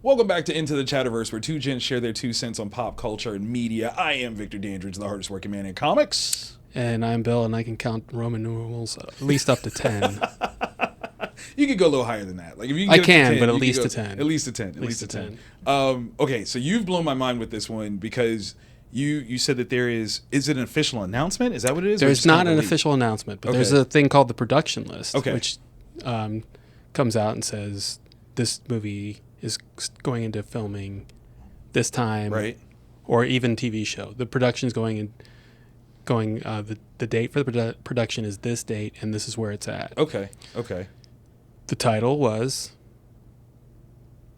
Welcome back to N2 the Chatterverse, where two gents share their 2 cents on pop culture and media. I am Victor Dandridge, the hardest working man in comics. And I'm Bill, and I can count Roman numerals at least up to 10. You could go a little higher than that. Like if you I get can, 10, but at you least could a go- 10. At least a 10. At least a 10. Okay, so you've blown my mind with this one because you said that is it an official announcement? Is that what it is? There's not an official announcement, but there's a thing called the production list, which comes out and says this movie is going into filming this time, right? Or even TV show. The production's the date for the production is this date, and this is where it's at. Okay. The title was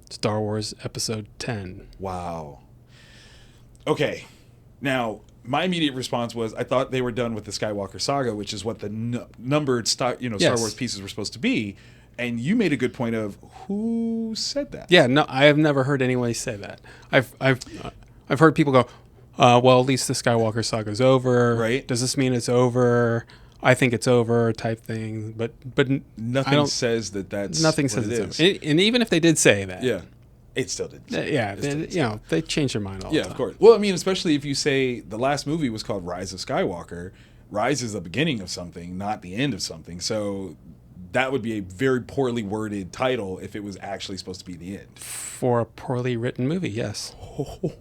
Star Wars Episode 10. Wow. Okay. Now, my immediate response was I thought they were done with the Skywalker saga, which is what the numbered Star Wars pieces were supposed to be. And you made a good point of who said that. Yeah, no, I have never heard anyone say that. I've heard people go, well, at least the Skywalker saga's over. Right. Does this mean it's over? I think it's over, type thing. But nothing says that's nothing says it's over. And even if they did say that, yeah, it still did. They change their mind all the time. Yeah, of course. Well, I mean, especially if you say the last movie was called Rise of Skywalker. Rise is the beginning of something, not the end of something. So that would be a very poorly worded title if it was actually supposed to be the end. For a poorly written movie, yes.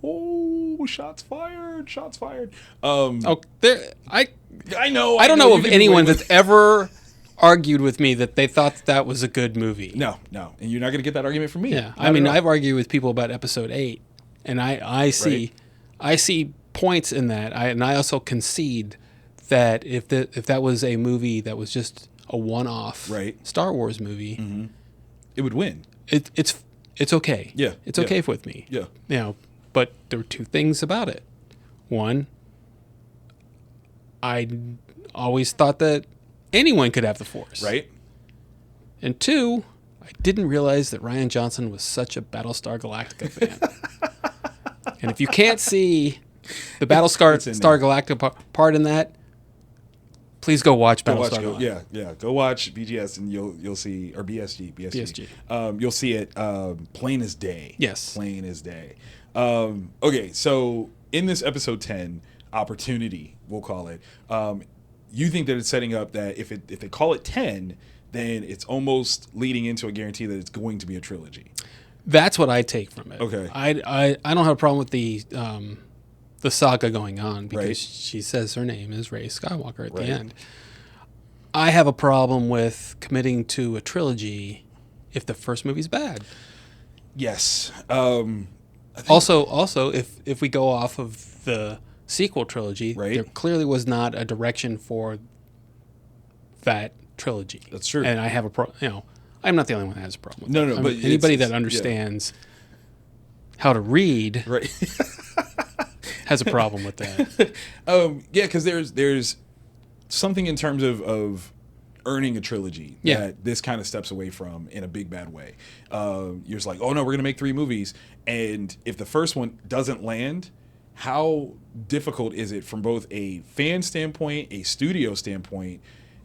Oh, shots fired. I know. I don't know of anyone that's ever argued with me that they thought that was a good movie. No. And you're not going to get that argument from me. Yeah. I mean, I've argued with people about Episode 8, and I see points in that. And I also concede that if that was a movie that was just a one-off Star Wars movie, it would win. It's okay. Yeah. It's okay with me. Yeah. But there were two things about it. One, I always thought that anyone could have the Force. Right. And two, I didn't realize that Rian Johnson was such a Battlestar Galactica fan. And if you can't see the Battlestar Galactica part in that, please go watch Battlestar Galactica. Go watch BGS and you'll see, or BSG. You'll see it plain as day. Yes. Plain as day. Okay, so in this episode 10, Opportunity, we'll call it, you think that it's setting up that if they call it 10, then it's almost leading into a guarantee that it's going to be a trilogy. That's what I take from it. Okay. I don't have a problem with the saga going on because she says her name is Rey Skywalker at the end. I have a problem with committing to a trilogy if the first movie's bad. Yes. Also, if we go off of the sequel trilogy, there clearly was not a direction for that trilogy. That's true. And I have I'm not the only one that has a problem with that. But anybody that understands how to read has a problem with that. Because there's something in terms of earning a trilogy that this kind of steps away from in a big bad way. You're just like, oh no, we're gonna make 3 movies, and if the first one doesn't land, how difficult is it from both a fan standpoint, a studio standpoint,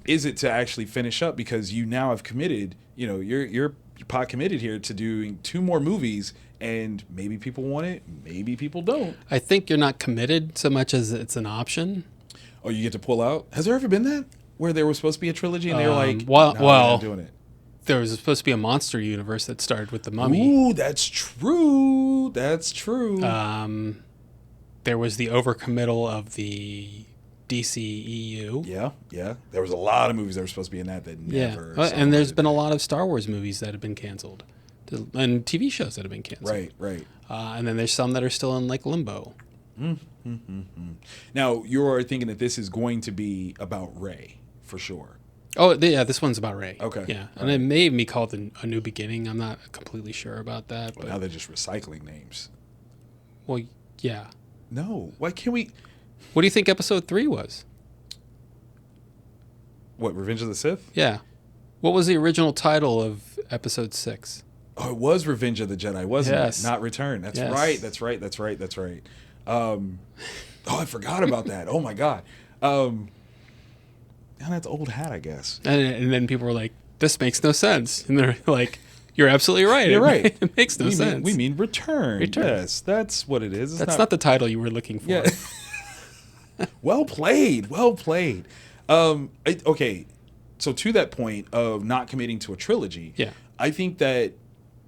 is it to actually finish up, because you now have committed, you're pot committed here to doing 2 more movies, and maybe people want it, maybe people don't. I think you're not committed so much as it's an option. Oh, you get to pull out? Has there ever been that? Where there was supposed to be a trilogy and they were like, well, we're not doing it. There was supposed to be a monster universe that started with the Mummy. Ooh, that's true. There was the overcommittal of the DCEU. Yeah. There was a lot of movies that were supposed to be in that never. Yeah, and there's been a lot of Star Wars movies that have been canceled, and TV shows that have been canceled. Right. And then there's some that are still in limbo. Now you're thinking that this is going to be about Rey for sure. Oh yeah, this one's about Rey. Okay. Yeah, and it may be called A New Beginning. I'm not completely sure about that. Well, now they're just recycling names. Well, yeah. No, why can't we? What do you think Episode 3 was? What, Revenge of the Sith? Yeah. What was the original title of Episode 6? Oh, it was Revenge of the Jedi, wasn't it? Not Return. That's right. Oh, I forgot about that. Oh my God. That's old hat, I guess. And then people were like, this makes no sense. And they're like, You're absolutely right. You're right. It makes no sense. We mean return. Yes, that's what it is. That's not the title you were looking for. Yeah. Well played. Well played. Okay, so to that point of not committing to a trilogy, I think that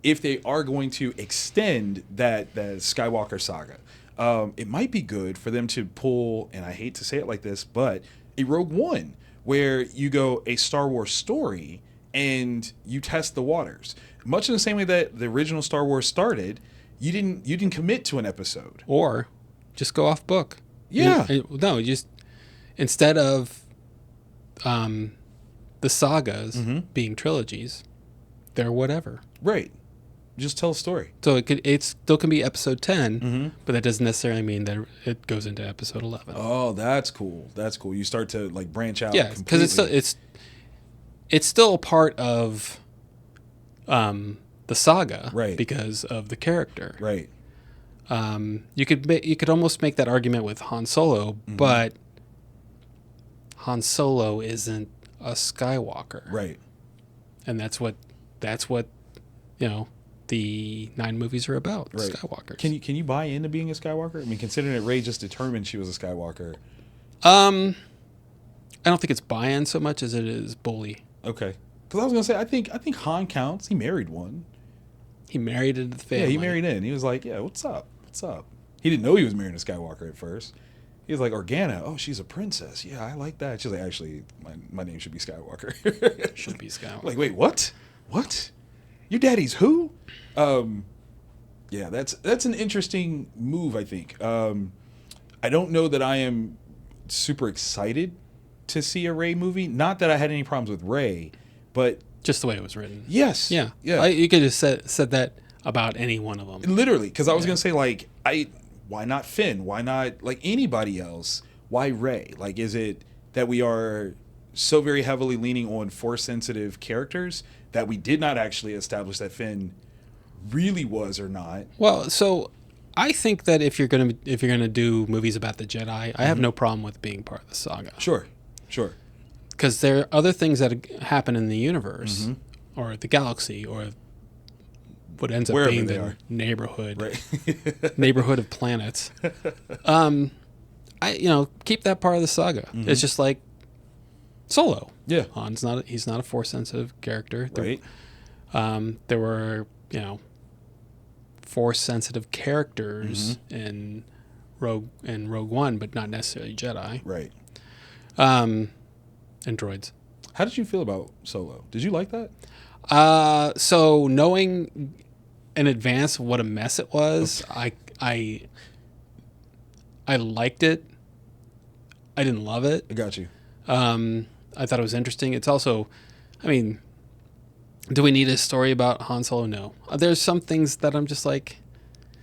if they are going to extend the Skywalker saga, it might be good for them to pull, and I hate to say it like this, but a Rogue One, where you go a Star Wars story and you test the waters. Much in the same way that the original Star Wars started, you didn't commit to an episode. Or just go off book. Yeah. No, just instead of the sagas being trilogies, they're whatever. Right. Just tell a story. So it still can be episode 10, but that doesn't necessarily mean that it goes into episode 11. Oh, that's cool. That's cool. You start to like branch out. Yeah, because it's still a part of the saga, right? Because of the character, right? You could almost make that argument with Han Solo, but Han Solo isn't a Skywalker, right? And that's what the 9 movies are about, right. Skywalkers. Can you buy into being a Skywalker? I mean, considering that Rey just determined she was a Skywalker. I don't think it's buy-in so much as it is bully. Okay, because I was gonna say I think Han counts. He married one. He married into the family. Yeah, he married in. He was like, yeah, what's up? What's up? He didn't know he was marrying a Skywalker at first. He was like, Organa. Oh, she's a princess. Yeah, I like that. She's like, actually, my name should be Skywalker. Should be Skywalker. Like, wait, what? What? Your daddy's who? Yeah, that's an interesting move, I think. I don't know that I am super excited to see a Rey movie. Not that I had any problems with Rey, but just the way it was written. Yes. Yeah. Yeah. You could have said that about any one of them. Literally, because I was gonna say like, why not Finn? Why not like anybody else? Why Rey? Like, is it that we are so very heavily leaning on Force-sensitive characters that we did not actually establish that Finn really was or not? Well, so I think that if you're gonna do movies about the Jedi, I have no problem with being part of the saga. Sure. Because there are other things that happen in the universe, or the galaxy, or what ends up Wherever being they the are. neighborhood, Right. neighborhood of planets. Keep that part of the saga. It's just like Solo. Yeah. He's not a Force sensitive character. Right. There were Force sensitive characters in Rogue One, but not necessarily Jedi. Right. And droids. How did you feel about Solo? Did you like that? So knowing in advance what a mess it was, I liked it. I didn't love it. I got you. I thought it was interesting. It's also, I mean, do we need a story about Han Solo? No. There's some things that I'm just like,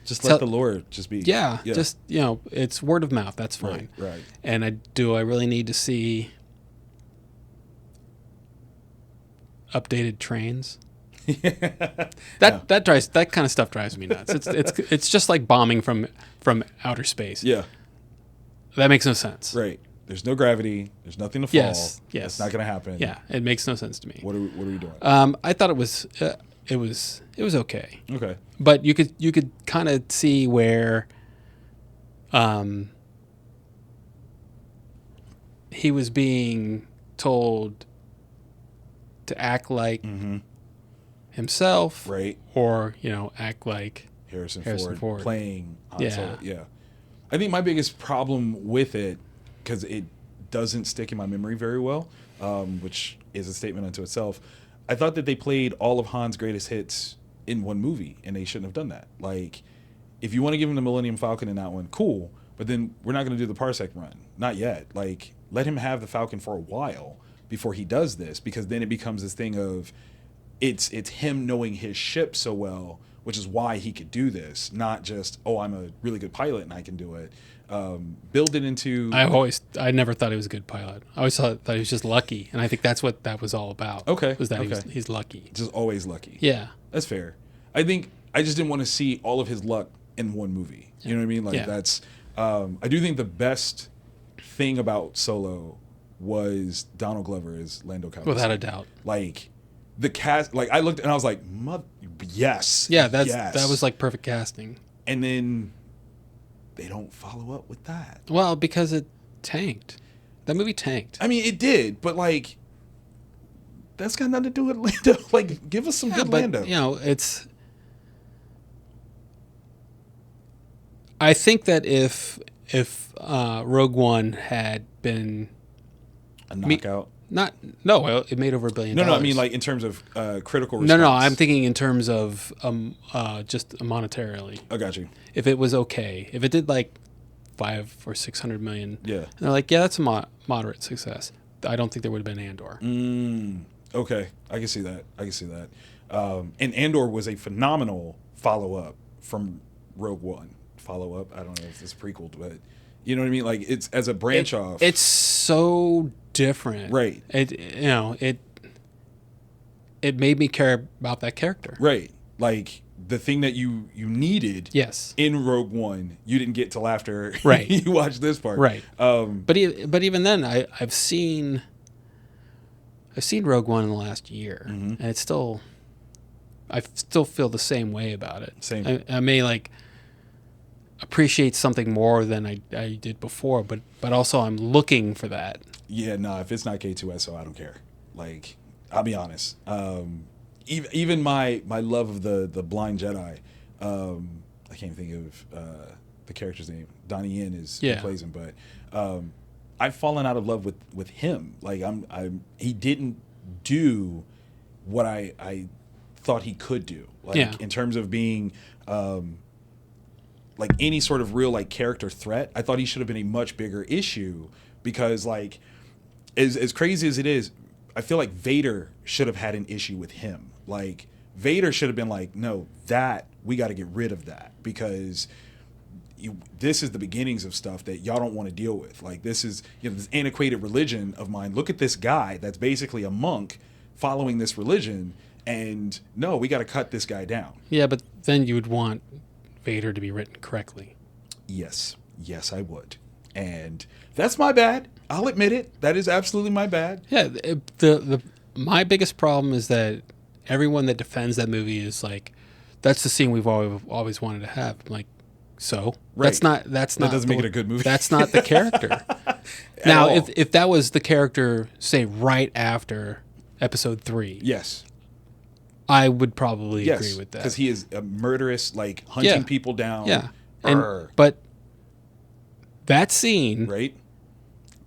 just let the lore just be. Yeah. Just it's word of mouth. That's fine. Right. And I really need to see updated trains? That kind of stuff drives me nuts. It's just like bombing from outer space. Yeah. That makes no sense. Right. There's no gravity. There's nothing to fall. Yes. It's not going to happen. Yeah. It makes no sense to me. What are we doing? I thought it was okay. Okay. But you could kind of see where he was being told to act like himself, right? Or act like Harrison Ford playing Han Solo. Yeah. I think my biggest problem with it, because it doesn't stick in my memory very well, which is a statement unto itself. I thought that they played all of Han's greatest hits in one movie, and they shouldn't have done that. Like, if you want to give him the Millennium Falcon in that one, cool. But then we're not going to do the Parsec run. Not yet. Like, let him have the Falcon for a while before he does this, because then it becomes this thing of it's him knowing his ship so well, which is why he could do this, not just, oh, I'm a really good pilot and I can do it. Build it into... I never thought he was a good pilot. I always thought he was just lucky, and I think that's what that was all about. Okay. Was that he's lucky. Just always lucky. Yeah. That's fair. I think I just didn't want to see all of his luck in one movie. You know what I mean? Like, that's... I do think the best thing about Solo was Donald Glover as Lando Calrissian. Without a doubt. Like, the cast... Like, I looked and I was like, Yes. Yeah, that was like perfect casting. And then they don't follow up with that. Well, because it tanked. That movie tanked. I mean, it did, but like, that's got nothing to do with Lando. Like, give us some good Lando. You know, I think that if Rogue One had been a knockout. It made over $1 billion. No, I mean like in terms of critical response. No, I'm thinking in terms of just monetarily. I got you. If it was okay, if it did like 500 or 600 million, yeah, and they're like, yeah, that's a moderate success. I don't think there would have been Andor. Okay, I can see that. And Andor was a phenomenal follow-up from Rogue One. Follow-up, I don't know if it's prequel, but you know what I mean? Like, it's as a branch off. It's so different. Right. It made me care about that character. Right. Like, the thing that you needed in Rogue One, you didn't get till after you watched this part. Right. But even then, I've seen Rogue One in the last year, and I still feel the same way about it. Same. I may like appreciate something more than I did before, but also I'm looking for that. Yeah, no, if it's not K2SO, I don't care. Like, I'll be honest. Even my love of the Blind Jedi, I can't think of the character's name. Donnie Yen who plays him, but I've fallen out of love with him. Like, he didn't do what I thought he could do. Like, in terms of being like any sort of real like character threat. I thought he should have been a much bigger issue because like as crazy as it is, I feel like Vader should have had an issue with him. Like, Vader should have been like, no, we got to get rid of that because this is the beginnings of stuff that y'all don't want to deal with. Like, this is, this antiquated religion of mine. Look at this guy that's basically a monk following this religion, and no, we got to cut this guy down. Yeah, but then you would want Vader to be written correctly. Yes, I would. And that's my bad. I'll admit it. That is absolutely my bad. Yeah, my biggest problem is that everyone that defends that movie is like, that's the scene we've always wanted to have. I'm like, so that doesn't make it a good movie. That's not the character. Now, if that was the character, say right after Episode 3, yes, I would probably agree with that because he is a murderous, like hunting people down. Yeah, but that scene, right?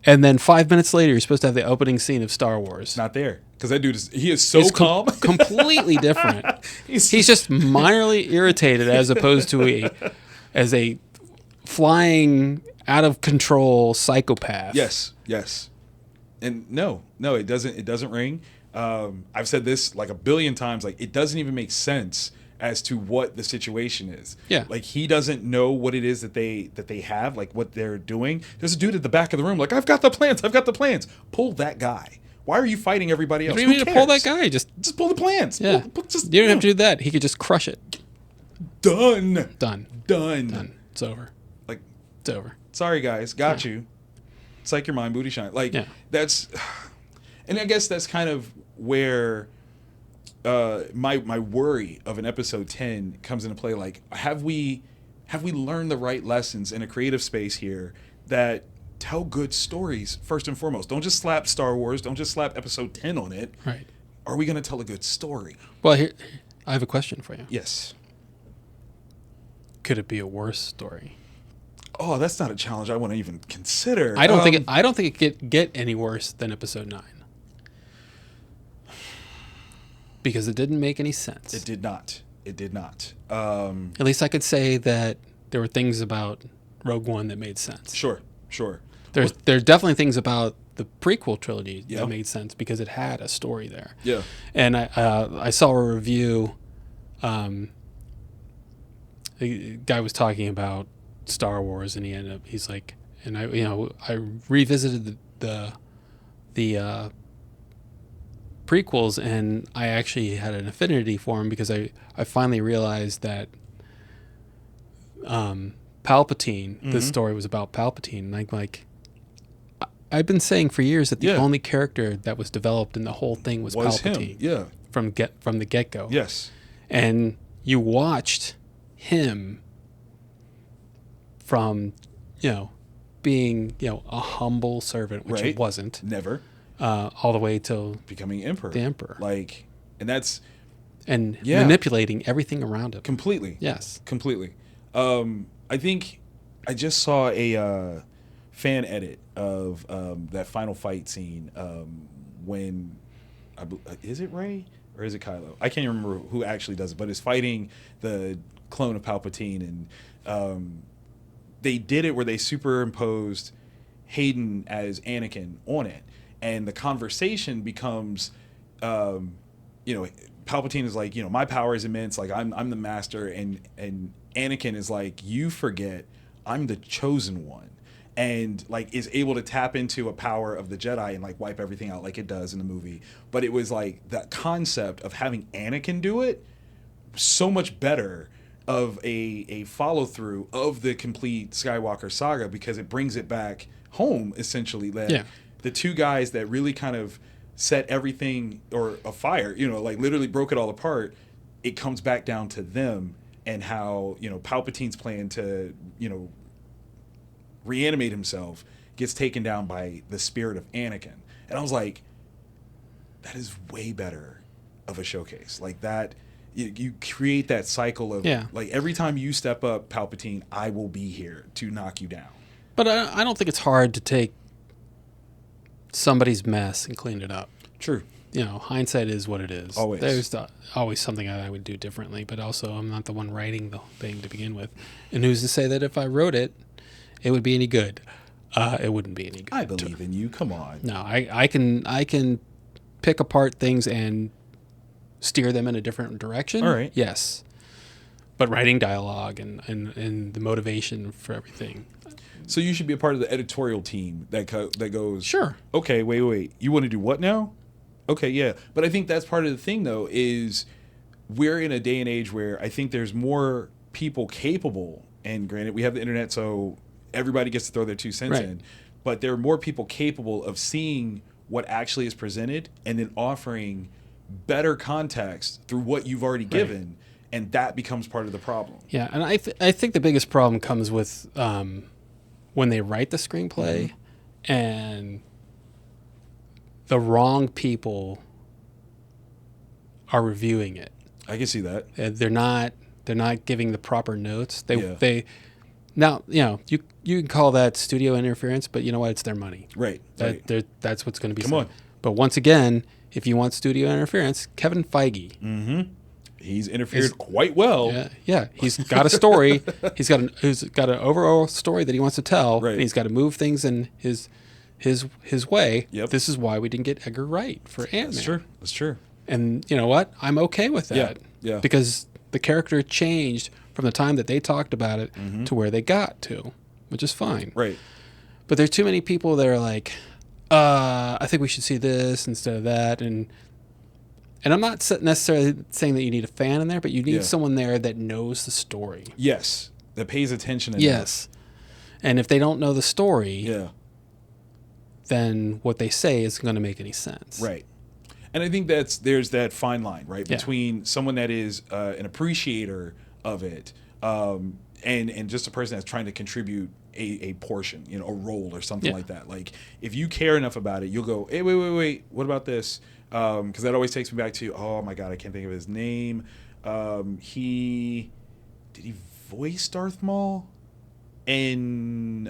And then 5 minutes later, you're supposed to have the opening scene of Star Wars. Not there. Because that dude is so calm. Completely different. He's just minorly irritated as opposed to a flying, out of control psychopath. Yes. And no, it doesn't ring. I've said this like a billion times. Like, it doesn't even make sense as to what the situation is. Yeah. Like, he doesn't know what it is that they have, like what they're doing. There's a dude at the back of the room like, I've got the plans. Pull that guy. Why are you fighting everybody else? You don't even need to pull that guy. Just pull the plans. Yeah. You don't have to do that. He could just crush it. Done. It's over. Like, it's over. Sorry guys, got you. It's like your mind, booty shine. Like, that's, and I guess that's kind of where my worry of an episode 10 comes into play. Like, have we learned the right lessons in a creative space here that tell good stories first and foremost? Don't just slap Star Wars. Don't just slap episode 10 on it. Right. Are we going to tell a good story? Well, here, I have a question for you. Yes. Could it be a worse story? Oh, that's not a challenge I want to even consider. I don't think it could get any worse than episode 9. Because it didn't make any sense. It did not. At least I could say that there were things about Rogue One that made sense. Sure. There's definitely things about the prequel trilogy that made sense because it had a story there. Yeah. And I saw a review. The guy was talking about Star Wars, and he's like, and I revisited the prequels, and I actually had an affinity for him because I finally realized that Palpatine, this story was about Palpatine, and I've been saying for years that the only character that was developed in the whole thing was Palpatine. Him. Yeah. From the get-go. Yes. And you watched him from, being, a humble servant, which he wasn't. Never. All the way to becoming emperor. The emperor. And manipulating everything around him. Completely. Yes. Completely. I think I just saw a fan edit of that final fight scene when is it Rey or is it Kylo? I can't remember who actually does it, but it's fighting the clone of Palpatine, and they did it where they superimposed Hayden as Anakin on it, and the conversation becomes, Palpatine is like, my power is immense, like I'm the master, and Anakin is like, you forget I'm the chosen one, and like is able to tap into a power of the Jedi and like wipe everything out like it does in the movie. But it was like that concept of having Anakin do it so much better of a follow through of the complete Skywalker saga, because it brings it back home essentially, that the two guys that really kind of set everything or afire, like literally broke it all apart, it comes back down to them and how, Palpatine's plan to, reanimate himself gets taken down by the spirit of Anakin. And I was like, that is way better of a showcase. Like that, you create that cycle of like every time you step up, Palpatine, I will be here to knock you down. But I don't think it's hard to take somebody's mess and clean it up. True. Hindsight is what it is. Always. There's always something I would do differently, but also I'm not the one writing the thing to begin with. And who's to say that if I wrote it, it would be any good? It wouldn't be any good. I believe in you. Come on. No, I can pick apart things and steer them in a different direction. All right. Yes. But writing dialogue and the motivation for everything. So you should be a part of the editorial team that goes, sure. Okay, wait. You want to do what now? Okay, yeah. But I think that's part of the thing, though, is we're in a day and age where I think there's more people capable, and granted, we have the internet, so everybody gets to throw their 2 cents in, but there are more people capable of seeing what actually is presented and then offering better context through what you've already given, and that becomes part of the problem. Yeah, and I think the biggest problem comes with when they write the screenplay and the wrong people are reviewing it. I can see that. They're not giving the proper notes. Now, you can call that studio interference, but you know what? It's their money. Right. That's what's going to be Come on. But once again, if you want studio interference, Kevin Feige. Mm-hmm. He's interfered quite well. Yeah. He's got a story. he's got an overall story that he wants to tell. Right. And he's got to move things in his way. Yep. This is why we didn't get Edgar Wright for Ant-Man. That's true. And you know what? I'm okay with that. Yeah. Because the character changed from the time that they talked about it to where they got to, which is fine. Right. But there's too many people that are like, I think we should see this instead of that. And I'm not necessarily saying that you need a fan in there, but you need someone there that knows the story. Yes. That pays attention. Yes. And if they don't know the story, then what they say isn't going to make any sense. Right. And I think there's that fine line, right, between someone that is an appreciator of it and just a person that's trying to contribute a portion, a role or something like that. Like, if you care enough about it, you'll go, hey, wait, what about this? Because that always takes me back to, oh my God, I can't think of his name. Did he voice Darth Maul in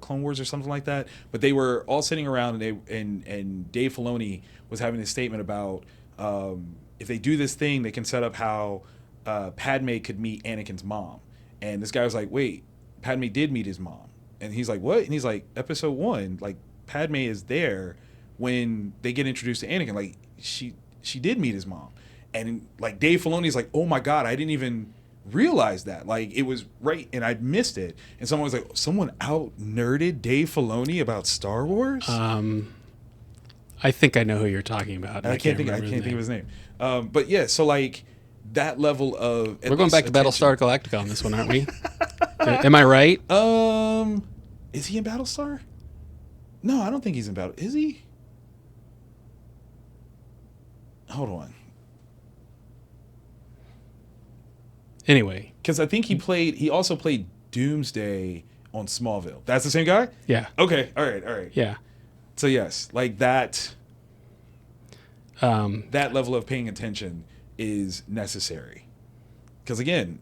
Clone Wars or something like that? But they were all sitting around, and Dave Filoni was having this statement about if they do this thing, they can set up how Padme could meet Anakin's mom. And this guy was like, wait, Padme did meet his mom. And he's like, what? And he's like, episode 1, like, Padme is there when they get introduced to Anakin. Like, she did meet his mom. And like Dave Filoni's like, oh my God, I didn't even realize that. Like, it was right, and I missed it. And someone was like, someone out nerded Dave Filoni about Star Wars? I think I know who you're talking about. I can't think of his name. But yeah, so like that level of we're going back to Battlestar Galactica on this one, aren't we? Am I right? Is he in Battlestar? No, I don't think he's in Battle. Is he? Hold on. Anyway. Because I think he also played Doomsday on Smallville. That's the same guy? Yeah. Okay. All right. Yeah. So yes, like that level of paying attention is necessary. Because again,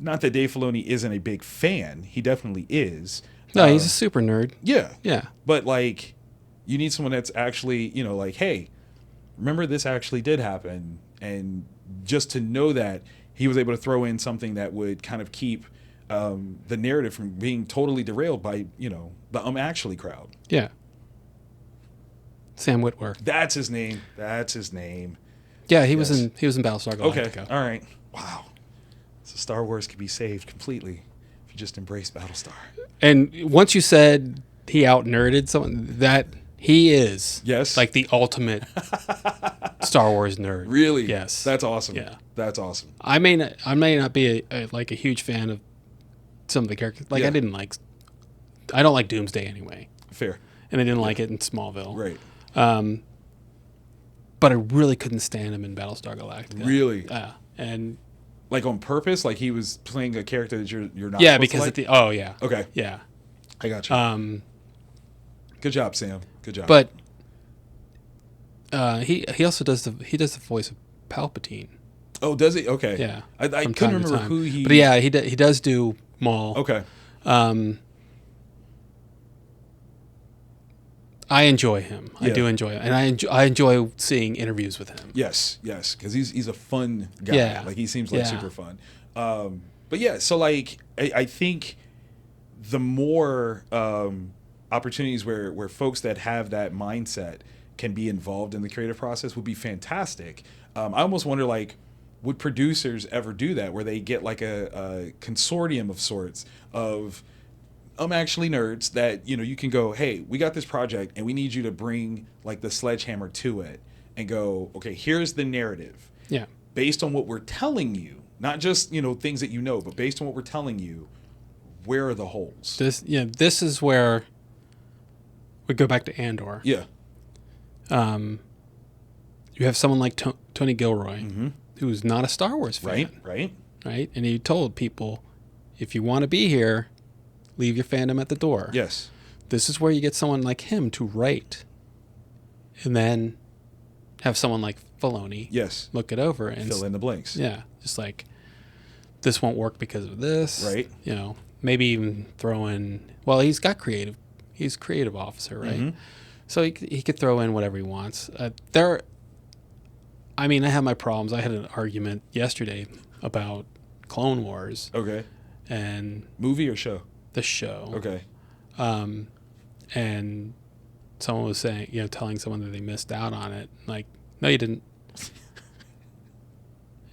not that Dave Filoni isn't a big fan. He definitely is. No, he's a super nerd. Yeah. Yeah. But like, you need someone that's actually, like, hey, remember this actually did happen. And just to know that he was able to throw in something that would kind of keep the narrative from being totally derailed by, the actually crowd. Yeah. Sam Witwer. That's his name. Yeah, he was in Battlestar Galactica. Okay. All right. Wow. So Star Wars could be saved completely if you just embrace Battlestar. And once you said he out-nerded someone, that he is like the ultimate Star Wars nerd. Really? Yes. That's awesome. Yeah. That's awesome. I may not be a huge fan of some of the characters. Like, I don't like Doomsday anyway. Fair. And I didn't like it in Smallville. Right. But I really couldn't stand him in Battlestar Galactica. Really? And like on purpose, like he was playing a character that you're not. Yeah, because at the yeah. Okay. Yeah. I got you. Good job, Sam. Good job. But he also does the voice of Palpatine. Oh, does he? Okay. Yeah. I couldn't remember who he. But yeah, he does do Maul. Okay. I enjoy him. Yeah. I do enjoy him, and I enjoy seeing interviews with him. Yes, because he's a fun guy. Yeah. Like he seems like super fun. But yeah, so like I think the more opportunities where folks that have that mindset can be involved in the creative process would be fantastic. I almost wonder, like, would producers ever do that, where they get like a consortium of sorts of actually nerds that you can go, hey, we got this project and we need you to bring like the sledgehammer to it and go, okay, here's the narrative. Yeah. Based on what we're telling you, not just things that but based on what we're telling you, where are the holes? This is where we go back to Andor. Yeah. You have someone like Tony Gilroy, who's not a Star Wars fan. Right. And he told people, if you want to be here, leave your fandom at the door. Yes. This is where you get someone like him to write, and then have someone like Filoni look it over and fill in the blanks. Yeah, just like, this won't work because of this. Right. Maybe even throw in. Well, he's creative officer, right? Mm-hmm. So he could throw in whatever he wants. I have my problems. I had an argument yesterday about Clone Wars. Okay. And movie or show? The show. Okay. And someone was saying, telling someone that they missed out on it. Like, no, you didn't.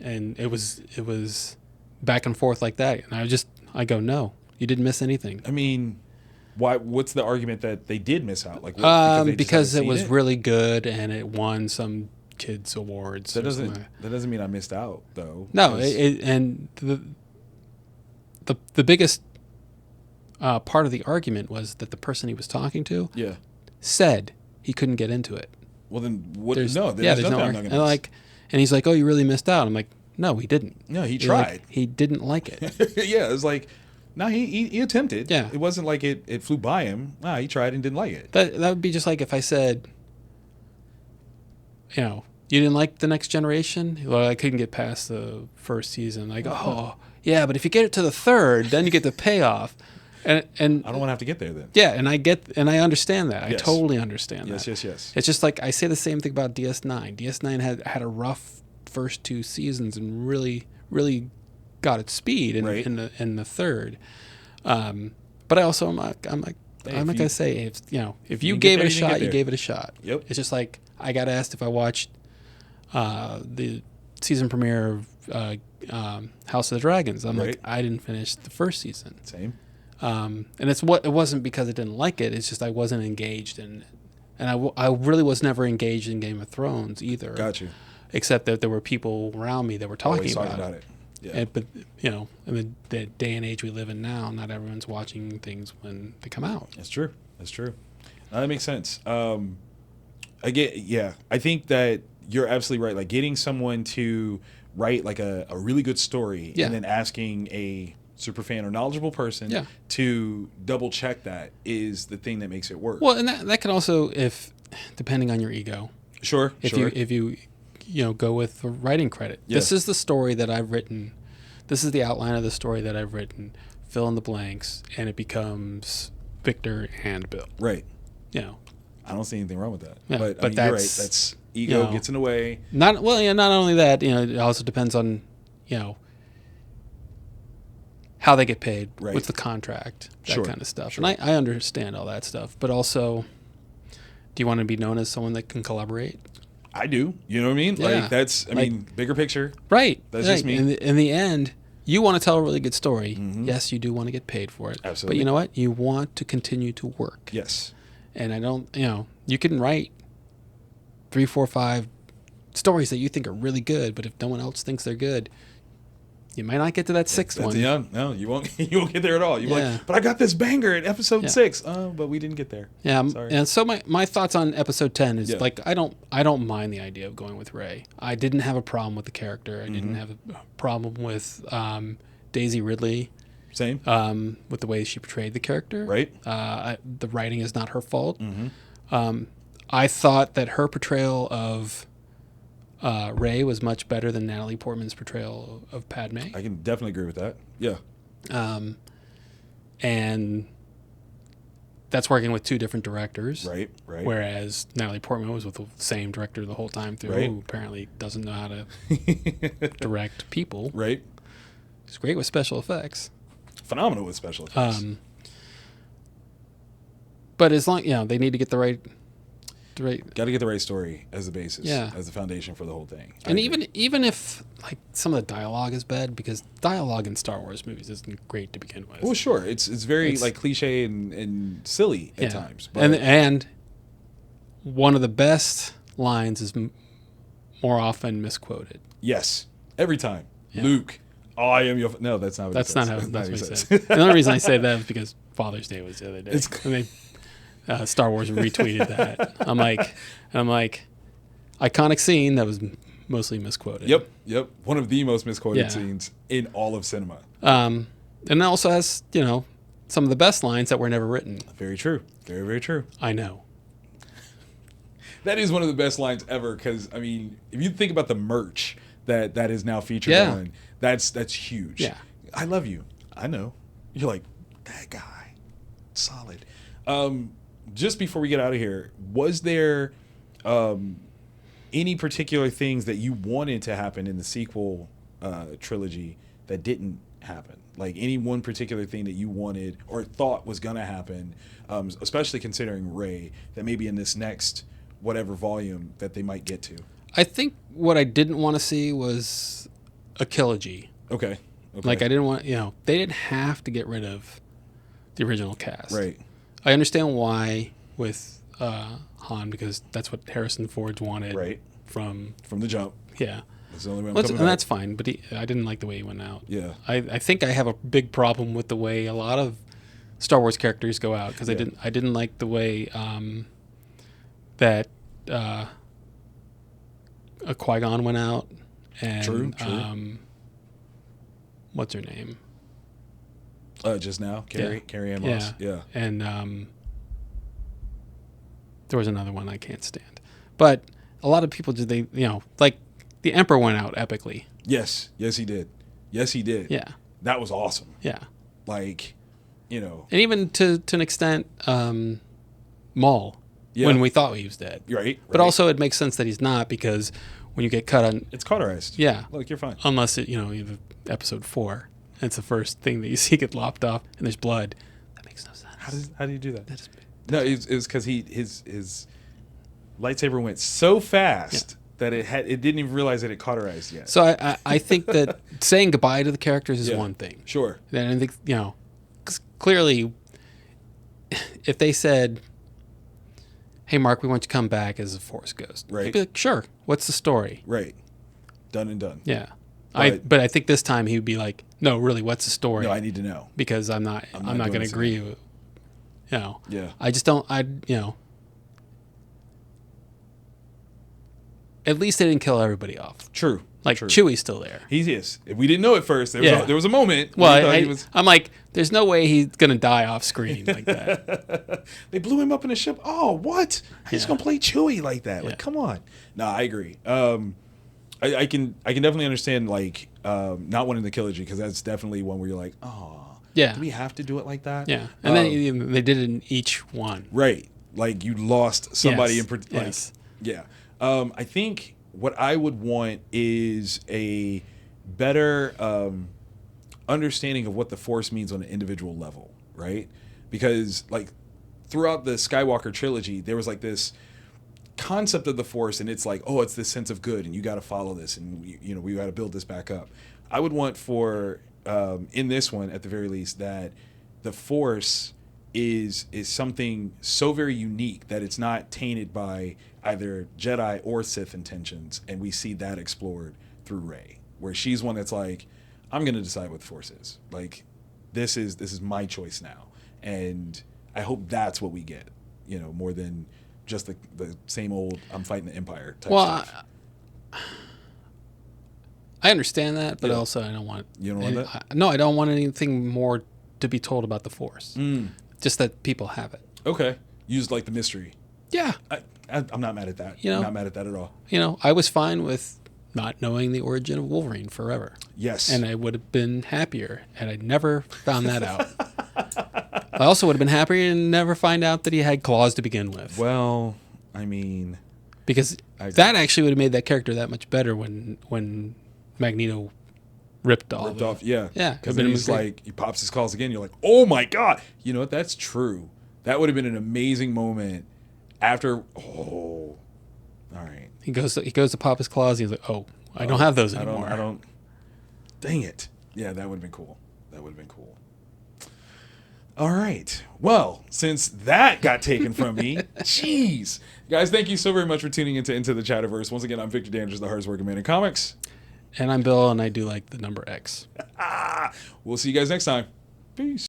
And it was back and forth like that. And I go, no, you didn't miss anything. I mean, why? What's the argument that they did miss out? Like, because it was really good and it won some kids awards. That doesn't mean I missed out, though. No, and the biggest part of the argument was that the person he was talking to said he couldn't get into it. Well, then what? There's no argument. And he's like, oh, you really missed out. I'm like, no, he didn't. No, he tried. He didn't like it. Yeah, it was like, no, he attempted. Yeah. It wasn't like it flew by him. No, he tried and didn't like it. That would be just like if I said, you didn't like The Next Generation? Well, I couldn't get past the first season. Like, oh, yeah, but if you get it to the third, then you get the payoff. And I don't want to have to get there then. Yeah, and I understand that. Yes. I totally understand that. Yes. It's just like I say the same thing about DS9. DS9 had a rough first two seasons and really, really got its speed in the third. But I also I'm not gonna say if you gave it a shot, you gave it a shot. Yep. It's just like I got asked if I watched the season premiere of House of the Dragons. I'm like, I didn't finish the first season. Same. And it wasn't because I didn't like it. It's just I wasn't engaged and I really was never engaged in Game of Thrones either. Got you. Except that there were people around me that were talking about it. Yeah. But in the day and age we live in now, not everyone's watching things when they come out. That's true. That makes sense. I think that you're absolutely right. Like getting someone to write like a really good story Yeah. and then asking a super fan or knowledgeable person Yeah. to double check that is the thing that makes it work. Well, and that can also, if depending on your ego, Sure. if you go with the writing credit. Yeah. This is the story that I've written. This is the outline of the story that I've written. Fill in the blanks, and it becomes Victor and Bill. Right. You know, I don't see anything wrong with that. Yeah, but but you're right. that's, That's ego know, gets in the way. not only that. It also depends on how they get paid. Right. What's the contract? That Sure. kind of stuff. Sure. And I understand all that stuff, but also, do you want to be known as someone that can collaborate? I do. You know what I mean? Yeah. Like that's. I mean, bigger picture. Right. That's right. just me. In the end, you want to tell a really good story. Mhm. Yes, you do want to get paid for it. Absolutely. But you know what? You want to continue to work. Yes. And I don't, you can write 3, 4, 5 stories that you think are really good, but if no one else thinks they're good, you might not get to that sixth one. No, you won't. You won't get there at all. You're Yeah. like, but I got this banger at episode Yeah. 6. Oh, but we didn't get there. Yeah, Sorry. and so my thoughts on episode 10 is Yeah. like I don't mind the idea of going with Rey. I didn't have a problem with the character. I didn't have a problem with Daisy Ridley, Same. with the way she portrayed the character. Right. The writing is not her fault. Mm-hmm. I thought that her portrayal of Rey was much better than Natalie Portman's portrayal of Padme. I can definitely agree with that. Yeah. And that's working with 2 different directors. Right. Right. Whereas Natalie Portman was with the same director the whole time through, Right. who apparently doesn't know how to direct people. Right. He's great with special effects. Phenomenal with special effects. But as long, they need to get the right. Got to get the right story as the basis, Yeah. as the foundation for the whole thing. I And agree. even if like some of the dialogue is bad, because dialogue in Star Wars movies isn't great to begin with. Well, sure. It's very It's- like cliche and silly at times. But And one of the best lines is more often misquoted. yes, every time. Yeah. Luke, I am your. No, that's not what That's he not says. how. That's what he says. said. The only reason I say that is because Father's Day was the other day, It's- and they Star Wars retweeted that. I'm like, iconic scene that was mostly misquoted. Yep. One of the most misquoted Yeah. scenes in all of cinema. And it also has some of the best lines that were never written. Very true. Very, very true. I know. That is one of the best lines ever because, I mean, if you think about the merch that is now featured Yeah. on, that's huge. Yeah. I love you. I know. You're like, that guy. Solid. Just before we get out of here, was there any particular things that you wanted to happen in the sequel trilogy that didn't happen? Like any one particular thing that you wanted or thought was going to happen, especially considering Rey, that maybe in this next whatever volume that they might get to? I think what I didn't want to see was a trilogy. Okay. Like I didn't want, they didn't have to get rid of the original cast. Right. I understand why with Han, because that's what Harrison Ford wanted. Right. From the jump. Yeah. That's the only way I'm Well, coming and back. that's fine, but I didn't like the way he went out. Yeah. I think I have a big problem with the way a lot of Star Wars characters go out because Yeah. I didn't like the way that a Qui-Gon went out and True. what's her name? Just now, Carrie Ann Moss. Yeah. And there was another one I can't stand, but a lot of people like the Emperor went out epically. Yes, he did. Yeah. That was awesome. Yeah. Like, And even to an extent, Maul, Yeah. when we thought he was dead. Right. But also it makes sense that he's not because when you get cut on, it's cauterized. yeah, Look, you're fine. unless you have episode 4, and it's the first thing that you see get lopped off, and there's blood. That makes no sense. How do you do that? That is, No, it was because his lightsaber went so fast that it didn't even realize that it cauterized yet. so I think that saying goodbye to the characters is Yeah. one thing. Sure. And I think, because clearly, if they said, hey, Mark, we want you to come back as a Force ghost. Right. I'd be like, sure. What's the story? Right. Done and done. Yeah. But- But I think this time he would be like, no, really, what's the story? No, I need to know. Because I'm not not going to doing this agree with, Yeah. I just don't, at least they didn't kill everybody off. True. Like True. Chewie's still there. He is. We didn't know at first. There was a moment. Well, Where he thought I'm like, there's no way he's gonna die off screen like that. They blew him up in a ship. Oh, what? He's gonna play Chewie like that? Like, come on. No, I agree. I can definitely understand like not wanting to kill a G, because that's definitely one where you're like, oh, Yeah. do we have to do it like that? Yeah, and then they did it in each one. Right. Like you lost somebody Yes. like, Yes. Yeah. I think what I would want is a better understanding of what the Force means on an individual level, right? Because like throughout the Skywalker trilogy, there was like this concept of the Force, and it's like, oh, it's this sense of good, and you got to follow this, and we got to build this back up. I would want for in this one, at the very least, that the Force is something so very unique that it's not tainted by either Jedi or Sith intentions, and we see that explored through Rey, where she's one that's like, I'm going to decide what the Force is. Like, this is my choice now, and I hope that's what we get, more than just the same old I'm fighting the Empire type stuff. I understand that, but also I don't want. You don't want that? No, I don't want anything more to be told about the Force. Just that people have it. Okay, use like the mystery. Yeah, I'm not mad at that. I'm not mad at that at all. I was fine with not knowing the origin of Wolverine forever. Yes, and I would have been happier had I never found that out. I also would have been happier and never find out that he had claws to begin with. Well, I mean, because that actually would have made that character that much better when Magneto ripped off. Yeah. Because then been he's like, he pops his claws again. You're like, oh my God. You know what? That's true. That would have been an amazing moment after. Oh, all right. He goes to pop his claws. And he's like, oh, I don't have those anymore. I don't. Dang it. Yeah, that would have been cool. All right. Well, since that got taken from me, jeez. Guys, thank you so very much for tuning into the Chatterverse. Once again, I'm Victor Dandridge, the hardest working man in comics. And I'm Bill, and I do like the number X. We'll see you guys next time. Peace.